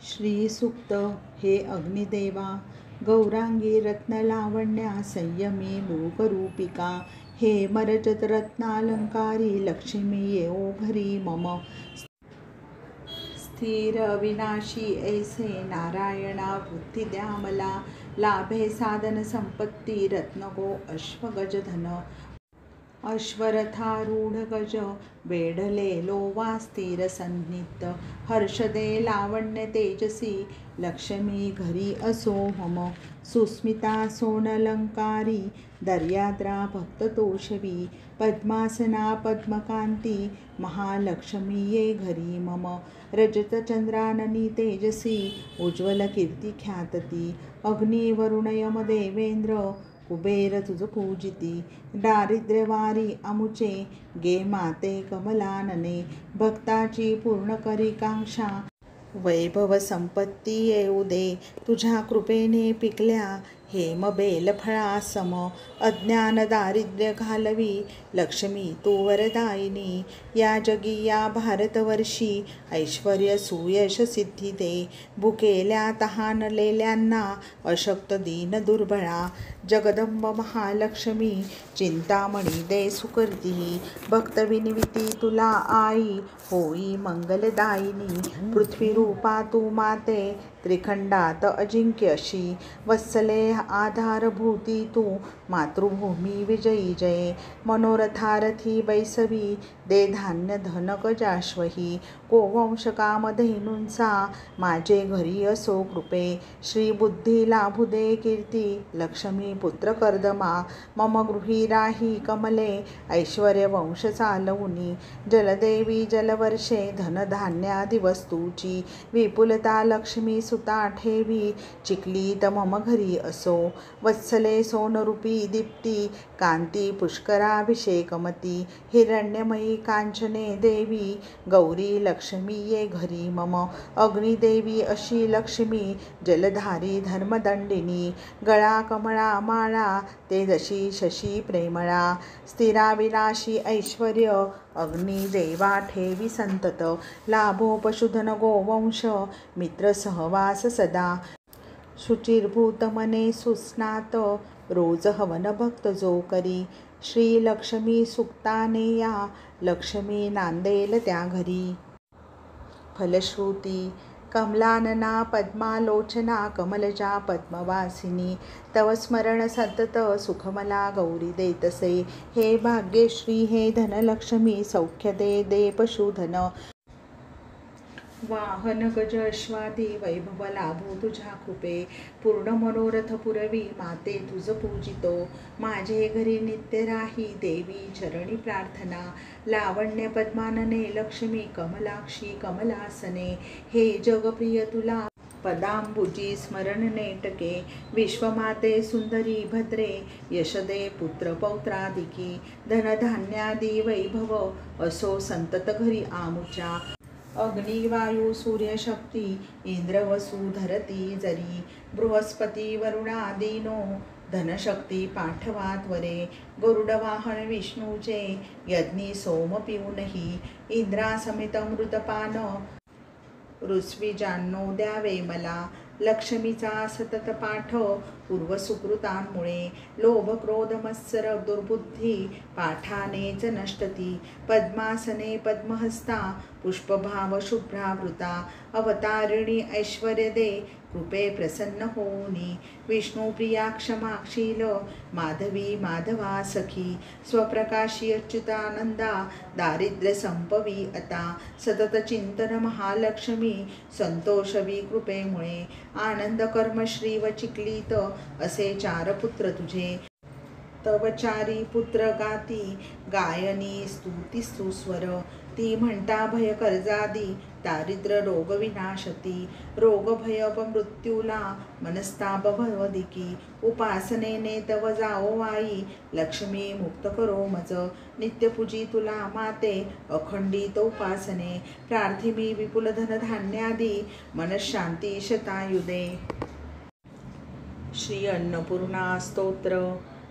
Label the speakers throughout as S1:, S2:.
S1: श्री सूक्त। हे अग्निदेवा, गौरांगी रत्नलावण्या संयमी लोकरूपिका, हे मरजत रत्नालंकारी लक्ष्मी येओ घरी मम। स्थिर अविनाशी ऐसे नारायणा वृत्ती द्या मला, लाभे साधन संपत्ती रत्नगो अश्वगज धन। अश्वरथारूढ गज वेढलेलो वा स्थिर सन्निध, हर्ष दे लावण्य तेजसी लक्ष्मी घरी असो मम। सुस्मिता सोनलंकारी दर्याद्रा भक्ततोषवी, पद्मासना पद्मकांती महालक्ष्मी ये घरी मम। रजत चंद्राननी तेजसी उज्ज्वल कीर्ती ख्यातती, अग्नी वरुण यम देवेंद्र कुबेर तुझ पूजिती। दारिद्र्यवारी अमुचे गे माते कमलानने, भक्ताची पूर्ण करी कांक्षा वैभव संपत्ती येऊ दे। तुझ्या कृपेने पिकल्या हेम बेलफळासम, अज्ञान दारिद्र्य घालवी लक्ष्मी तू वरदायिनी। या जगी या भारतवर्षी ऐश्वर्य सुयश सिद्धी दे, भुकेल्या तहानलेल्यांना अशक्त दीन दुर्बळा। जगदंब महालक्ष्मी चिंतामणी दे सुकृती, भक्त विनविती तुला आई होई मंगलदायिनी। पृथ्वीरूपा तू माते त्रिखंडात अजिंक्य अशी, वत्सले आधारभूती तू मातृभूमी विजयी जय। मनोरथारथी बैसवी दे धान्य धन गजाश्वही, गोवंश कामधेनूंचा माझे घरी असो कृपे। श्री बुद्धी लाभू दे कीर्ती लक्ष्मी पुत्र कर्दमा, मम गृही राही कमले ऐश्वर्य वंश चालवुनी। जलदेवी जलवर्षे धनधान्यादि वस्तूची, विपुलता लक्ष्मी सुता ठेवी चिखलीत मम घरी असो। वत्सले सोनरूपी दीप्ती कांती पुष्कराभिषेकमती, हिरण्यमयी कांचने देवी गौरी लक्ष्मी ये घरी मम। अग्निदेवी अशी लक्ष्मी जलधारी धर्मदंडिनी, गळा कमळा माळा ते जशी शशी प्रेमळा। स्थिराविनाशी ऐश्वर्य अग्निदेवा ठेवी संतत, लाभो पशुधन गोवंश मित्र सहवास सदा। शुचिर्भूत मने सुस्नात रोज हवन भक्त जो करी, श्री लक्ष्मी सुक्ताने या लक्ष्मी नांदेल त्या घरी। फलश्रुती कमलानना पद्मालोचना कमलजा पद्मवासिनी, तव स्मरण सतत सुख मला गौरी देतसे। हे भाग्यश्री हे धनलक्ष्मी सौख्य दे दे पशुधन, वाहन गज अश्वादी वैभव लाभो तुझ्या कृपे। पूर्ण मनोरथ पुरवी माते तुझ पूजितो, माझे घरी नित्य राही देवी चरणी प्रार्थना। लावण्य पद्मानने लक्ष्मी कमलाक्षी कमलासने, हे जगप्रिय तुला पदांबुजी स्मरण नेटके। विश्वमाते सुंदरी भद्रे यशदे पुत्र पौत्रादिकी, धनधान्यादी वैभव असो संतत घरी आमुच्या। अग्नी वायू सूर्यशक्ती इंद्र वसु धरती जरी, बृहस्पती वरुणादीनो धनशक्ती पाठवा त्वरे। गरुडवाहन विष्णूचे यज्ञी सोम पिऊनही, इंद्रासमेत अमृतपान ऋस्विजांनो द्यावे मला। लक्ष्मीचा सतत पाठ पूर्वसुकृतांमुळे, लोभ क्रोध मत्सर दुर्बुद्धी पाठानेच नष्टती। पद्मासने पद्महस्ता पुष्पभाव शुभ्रावृता, अवतारिणी ऐश्वर्य दे कृपे प्रसन्न होऊनी। विष्णुप्रिया क्षमाशील माधवी माधवा सखी, स्वप्रकाशी अच्युतानंदा दारिद्र्य संपवी आता। सतत चिंतन महालक्ष्मी संतोषवी कृपेमुळे, आनंद कर्मश्री व चिखलीत असे चार पुत्र तुझे। तव चारी पुत्र गाती गायनी स्तुती सुस्वर, ती म्हणता भय कर्जादी दारिद्र्य रोग विनाशती। रोग भय मृत्यूला मनस्ताप भवदिकी, उपासनेने तव जाओ आई लक्ष्मी मुक्त करो मज। नित्यपूजी तुला माते अखंडित उपासने, प्रार्थिमी विपुल धनधान्यादी मनशांती शतायुदे। श्री अन्नपूर्णा स्तोत्र।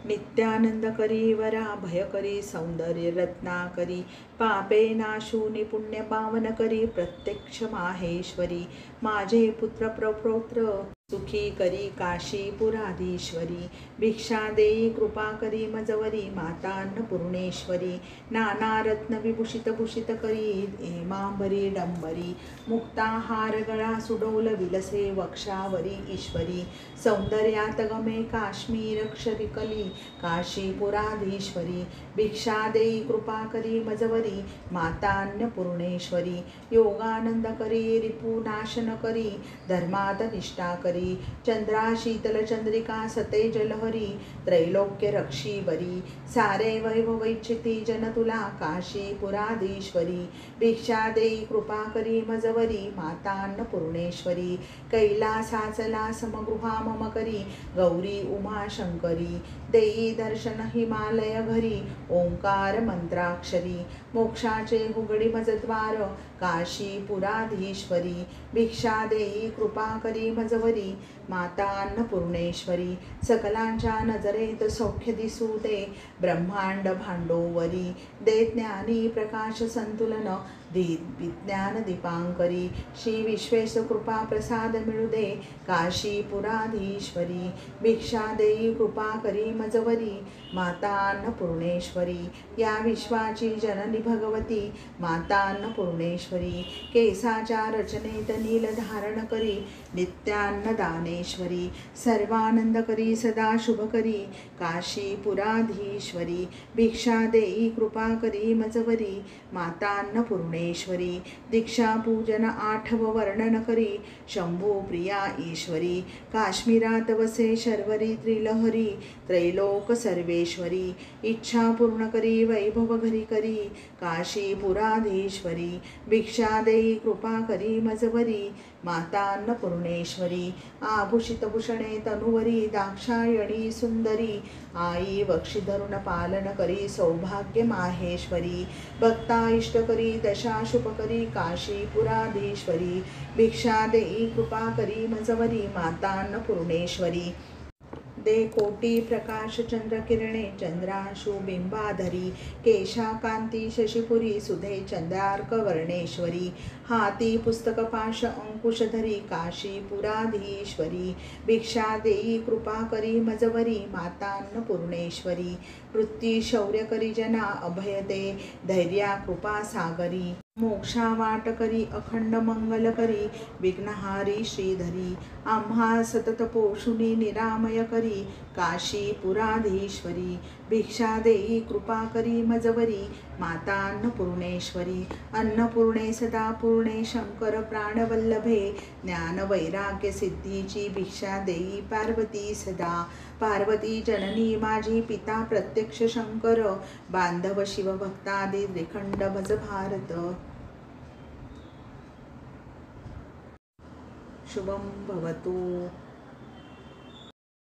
S1: नित्यानंद करी वरा भय करी सौंदर्य रत्ना करी पापे नाशूनि पुण्य पावन करी प्रत्यक्ष माहेश्वरी माझे पुत्र प्रपौत्र सुखी करी काशीपुराधीश्वरी भिक्षा देई कृपा करी मजवरी माता अन्नपूर्णेश्वरी नाना रत्न विभूषित भूषित करी हेमांबरी डंबरी मुक्ताहार गळा सुडोल विलसे वक्षावरी ईश्वरी सौंदर्यात गमे काश्मीर क्षरिकली काशीपुराधीश्वरी भिक्षा देई कृपा करी मजवरी माता अन्नपूर्णेश्वरी योगानंद करी रिपुनाशन करी धर्मात निष्ठा करी चंद्रा शीतल चंद्रिका सतेज लहरी त्रैलोक्य रक्षीवरी सारे वैभव इच्छिती जन तुला काशीपुराधीश्वरी भिक्षा देई कृपा करी मजवरी माता अन्नपूर्णेश्वरी कैलासाचला समगृहा मम करी गौरी उमा शंकरी देई दर्शन हिमालय घरी ओंकार मंत्राक्षरी मोक्षाचे उघडी मजद्वार काशीपुराधीश्वरी भिक्षा देई कृपा करी मजवरी माता अन्नपूर्णेश्वरी सकलांच्या नजरेत सौख्य दिसू दे ब्रह्मांड भांडोवरी दे ज्ञानी प्रकाश संतुलन विज्ञान दीपांकरी श्री विश्वेश कृपा प्रसाद मिळू दे काशीपुराधीश्वरी भिक्षा देई कृपा करी मजवरी माता अन्नपूर्णेश्वरी या विश्वाची जननी भगवती माता अन्नपूर्णेश्वरी केसाच्या रचनेत नील धारण करी नित्यान्नदानेश्वरी सर्वानंद करी सदा शुभ करी काशीपुराधीश्वरी भिक्षा देई कृपा करी मजवरी माता अन्नपूर्णेश्वरी दीक्षा पूजन आठव वर्णन करी शंभू प्रिया ईश्वरी काश्मीरात वसे शर्वरी त्रिलहरी त्रैलोक सर्वेश्वरी इच्छा पूर्ण करी वैभव घरी करी काशीपुराधीश्वरी भिक्षा देई कृपा करी मजवरी माता अन्नपूर्णेश्वरी आभूषित भूषणे तनुवरी दाक्षायणी सुंदरी आई वक्षी धरुण पालन करी सौभाग्य माहेश्वरी भक्ता इष्ट करी दशा शुभ करी काशीपुराधीश्वरी भिक्षा देई कृपा करी मजवरी माता अन्नपूर्णेश्वरी दे कोटी प्रकाश चंद्र किरणे चंद्रांशु बिंबाधरी केशा कांती शशिपुरी सुधे चंद्रार्क वर्णेश्वरी हाती पुस्तक पाश अंकुशधरी काशीपुराधीश्वरी भिक्षा देई कृपा करी मजवरी माता अन्नपूर्णेश्वरी वृत्ती शौर्य करी जना अभय दे धैर्या कृपा सागरी मोक्षा वाट करी अखंड मंगल करी विघ्नहारी श्रीधरी आम्हा सतत पोषुनी निरामय करी काशीपुराधीश्वरी भिक्षा देई कृपा करी मजवरी माता अन्नपूर्णेश्वरी अन्नपूर्णे सदा पूर्णे शंकर प्राणवल्लभे ज्ञान वैराग्य सिद्धीची भिक्षा देई पार्वती सदा पार्वती जननी माझी पिता प्रत्यक्ष शंकर बांधव शिवभक्तादी त्रिखंड भज भारत शुभं भवतु।